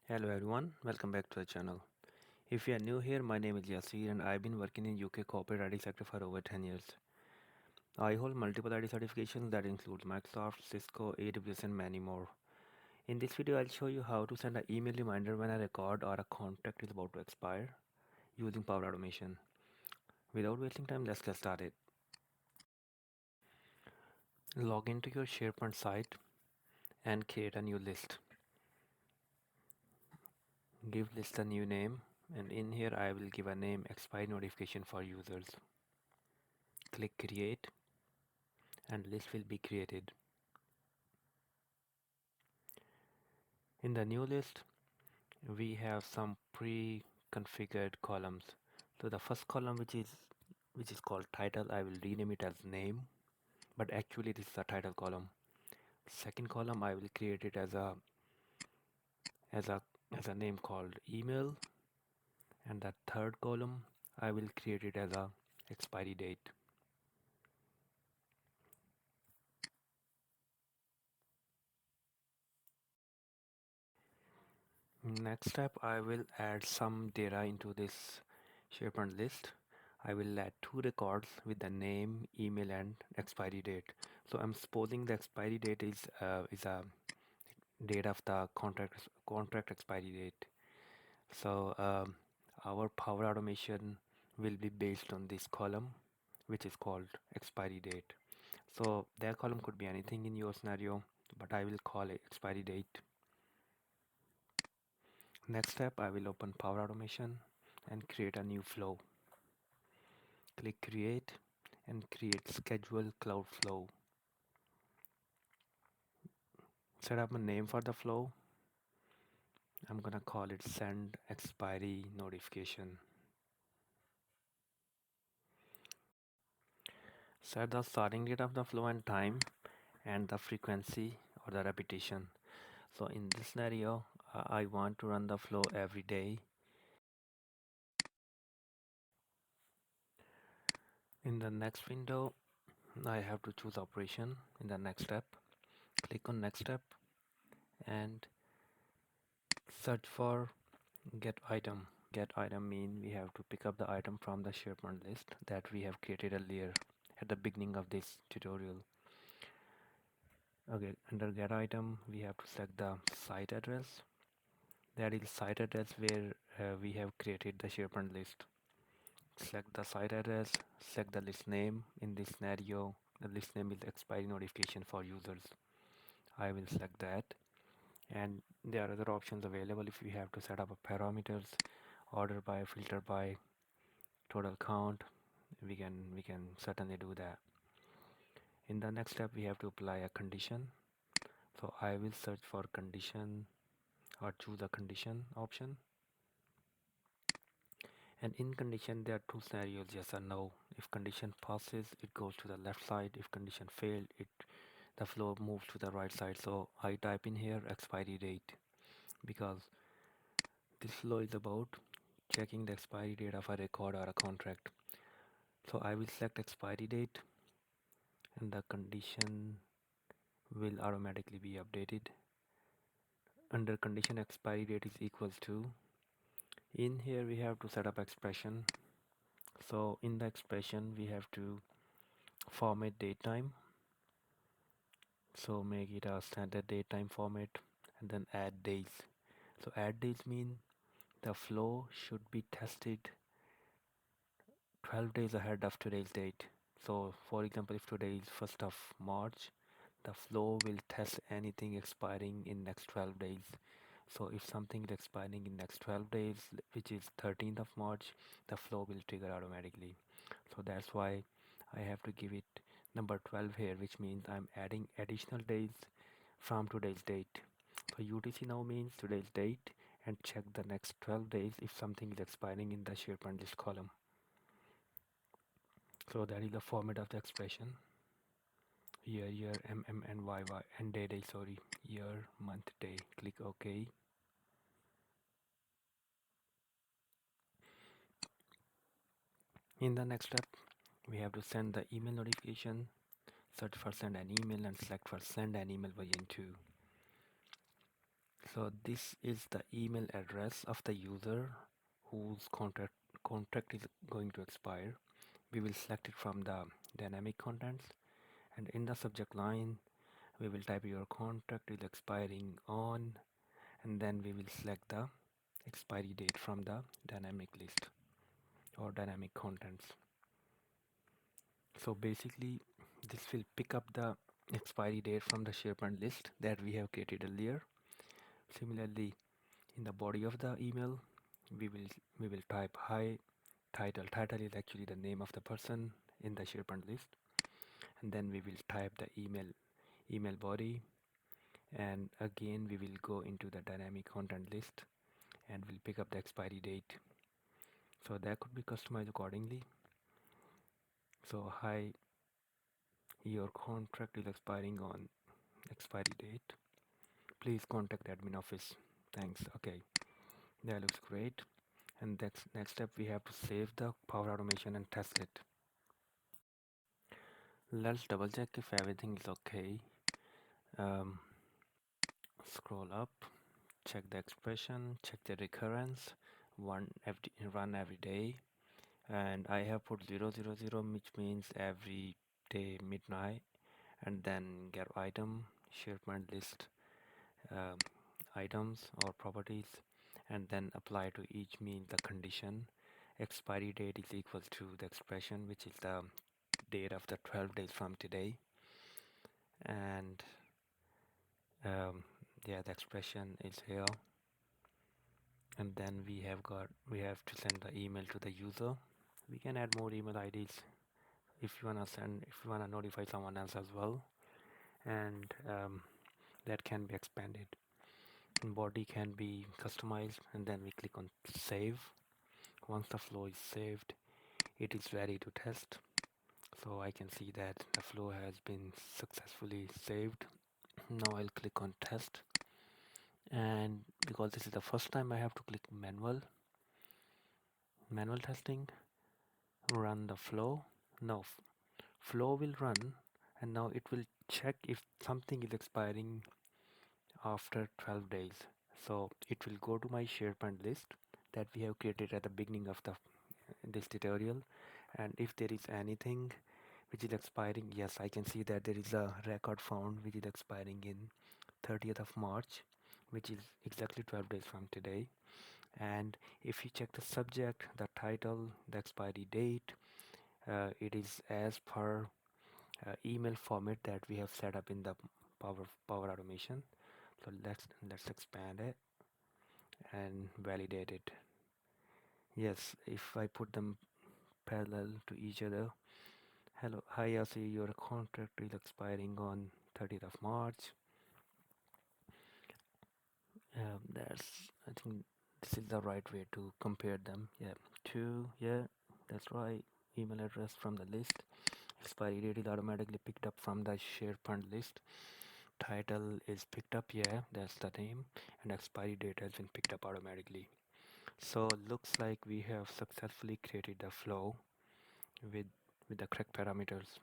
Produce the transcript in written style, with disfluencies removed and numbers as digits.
Hello everyone, welcome back to the channel. If you are new here, my name is Yasir and I've been working in UK corporate ID sector for over 10 years. I hold multiple ID certifications that include Microsoft, Cisco, AWS and many more. In this video, I'll show you how to send an email reminder when a record or a contract is about to expire using Power Automation. Without wasting time, let's get started. Log into your SharePoint site and create a new list. Give list a new name, and in here I will give a name expiry notification for users. Click create and list will be created. In the new list, we have some pre-configured columns. So the first column, which is called title, I will rename it as name, but actually this is a title column. Second column, I will create it as a as a name called email, and the third column, I will create it as a expiry date. Next step, I will add some data into this SharePoint list. I will add two records with the name, email, and expiry date. So I'm supposing the expiry date is a date of the contract expiry date. So our Power Automation will be based on this column, which is called expiry date. So that column could be anything in your scenario, but I will call it expiry date. Next step, I will open Power Automation and create a new flow. Click create and create schedule cloud flow. Set up a name for the flow. I'm gonna call it send expiry notification. Set the starting date of the flow and time and the frequency or the repetition. So in this scenario, I want to run the flow every day. In the next window, I have to choose operation in the next step. Click on next step and search for get item. Get item mean we have to pick up the item from the SharePoint list that we have created earlier at the beginning of this tutorial. Okay, under get item we have to select the site address. That is site address where we have created the SharePoint list. Select the site address, select the list name. In this scenario, the list name is expiry notification for users. I will select that, and there are other options available if we have to set up a parameters, order by, filter by, total count. We can certainly do that. In the next step, we have to apply a condition. So I will search for condition or choose a condition option. And in condition, there are two scenarios, yes or no. If condition passes, it goes to the left side. If condition failed, the flow moves to the right side. So I type in here expiry date because this flow is about checking the expiry date of a record or a contract. So I will select expiry date and the condition will automatically be updated. Under condition expiry date is equals to, in here we have to set up expression. So in the expression we have to format date time, so make it a standard date time format, and then add days. So add days mean the flow should be tested 12 days ahead of today's date. So for example, if today is 1st of March, the flow will test anything expiring in next 12 days. So if something is expiring in next 12 days, which is 13th of March, the flow will trigger automatically. So that's why I have to give it number 12 here, which means I'm adding additional days from today's date. So UTC now means today's date and check the next 12 days if something is expiring in the SharePoint list column. So that is the format of the expression. Year, and YY, and day, sorry, year, month, day. Click OK. In the next step, we have to send the email notification. Search for send an email and select for send an email version 2. So this is the email address of the user whose contract is going to expire. We will select it from the dynamic contents, and in the subject line we will type your contract is expiring on, and then we will select the expiry date from the dynamic list or dynamic contents. So basically this will pick up the expiry date from the SharePoint list that we have created earlier. Similarly, in the body of the email we will type hi title. Title is actually the name of the person in the SharePoint list, and then we will type the email body, and again we will go into the dynamic content list and we'll pick up the expiry date. So that could be customized accordingly. So hi, your contract is expiring on expiry date. Please contact the admin office. Thanks. Okay, that looks great. And that's next step, we have to save the Power Automation and test it. Let's double check if everything is okay. Um, Scroll up, check the expression, check the recurrence, run every day, and I have put 000, which means every day midnight, and then get item, SharePoint list um, items or properties, and then apply to each means the condition. Expiry date is equal to the expression, which is the date of the 12 days from today, and yeah, the expression is here. And then we have to send the email to the user. We can add more email IDs if you wanna notify someone else as well, and that can be expanded. And body can be customized, and then we click on save. Once the flow is saved, it is ready to test. So I can see that the flow has been successfully saved. Now I'll click on test, and because this is the first time I have to click manual testing, run the flow. Now flow will run, and now it will check if something is expiring after 12 days. So it will go to my SharePoint list that we have created at the beginning of this tutorial, and if there is anything which is expiring, yes, I can see that there is a record found which is expiring in 30th of March, which is exactly 12 days from today. And if you check the subject, the title, the expiry date, it is as per email format that we have set up in the Power Automation. So let's expand it and validate it. Yes, if I put them parallel to each other. Hello, hi, I see your contract is expiring on 30th of March. I think this is the right way to compare them. Yeah, that's right. Email address from the list. Expiry date is automatically picked up from the SharePoint list. Title is picked up, yeah, that's the name, and expiry date has been picked up automatically. So looks like we have successfully created the flow with the correct parameters.